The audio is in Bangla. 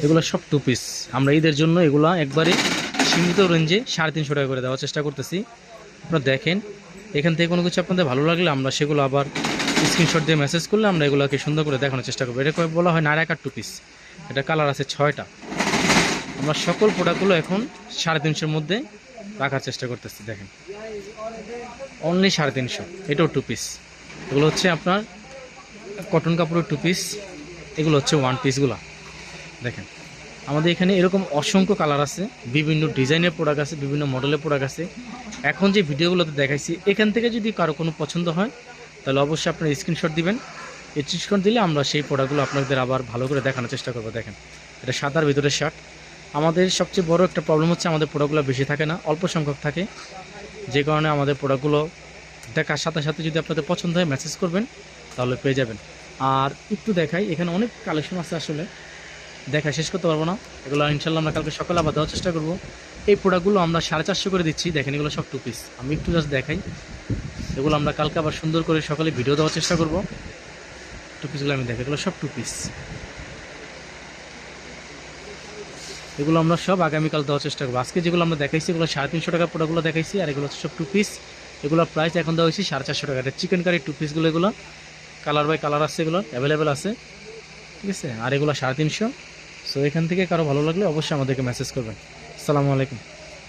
এগুলো সব টু পিস। আমরা ঈদের জন্য এগুলো একবারে সীমিত রেঞ্জে 350 টাকা করে দেওয়ার চেষ্টা করতেছি। আপনারা দেখেন, এখান থেকে কোনো কিছু আপনাদের ভালো লাগলে আমরা সেগুলো আবার স্ক্রিনশট দিয়ে মেসেজ করলে আমরা এগুলোকে সুন্দর করে দেখানোর চেষ্টা করবো। এটা বলা হয় নারাকার টু পিস। এটা কালার আছে 6টা। আমরা সকল প্রোডাক্টগুলো এখন 350-এর মধ্যে রাখার চেষ্টা করতেছি। দেখেন, অনলি 350। এটাও টু পিস। এগুলো হচ্ছে আপনার কটন কাপড়ের টু পিস। এগুলো হচ্ছে ওয়ান পিসগুলো। দেখেন, আমাদের এখানে এরকম অসংখ্য কালার আছে, বিভিন্ন ডিজাইনের প্রোডাক্ট আছে, বিভিন্ন মডেলের প্রোডাক্ট আছে। এখন যে ভিডিওগুলোতে দেখাইছি এখান থেকে যদি কারো কোনো পছন্দ হয় তাহলে অবশ্যই আপনারা স্ক্রিনশট দিবেন। এই স্ক্রিনশট দিলে আমরা সেই প্রোডাক্টগুলো আপনাদের আবার ভালো করে দেখানোর চেষ্টা করবো। দেখেন, এটা সাদার ভিতরে শার্ট। আমাদের সবচেয়ে বড় একটা প্রবলেম হচ্ছে আমাদের প্রোডাক্টগুলো বেশি থাকে না, অল্প সংখ্যক থাকে। যে কারণে আমাদের প্রোডাক্টগুলো দেখার সাথে সাথে যদি আপনাদের পছন্দ হয় মেসেজ করবেন তাহলে পেয়ে যাবেন। আর একটু দেখাই, এখানে অনেক কালেকশন আছে, আসলে দেখা শেষ করতে পারবো না। এগুলো ইনশাল্লাহ আমরা কালকে সকালে আবার দেওয়ার চেষ্টা করবো। এই প্রোডাক্টগুলো আমরা 450 করে দিচ্ছি। দেখেন, এগুলো সব টু পিস। আমি একটু জাস্ট দেখাই। এগুলো আমরা কালকে আবার সুন্দর করে সকালে ভিডিও দেওয়ার চেষ্টা করবো। টু পিসগুলো আমি দেখি, এগুলো সব টু পিস। এগুলো আমরা সব আগামীকাল দেওয়ার চেষ্টা করবো। আজকে যেগুলো আমরা দেখাইছি এগুলো 350 টাকা প্রোডাক্টগুলো দেখাইছি, আর এগুলো হচ্ছে সব টু পিস। এগুলোর প্রাইস এখন দেওয়া হয়েছে 450 টাকা। এটা চিকেন কারি টু পিসগুলো, এগুলো কালার বাই কালার আছে, এগুলো অ্যাভেলেবেল আছে, ঠিক আছে। আর এগুলো 350। সো এখান থেকে কারো ভালো লাগলে অবশ্যই আমাদেরকে মেসেজ করবেন। আসসালামু আলাইকুম।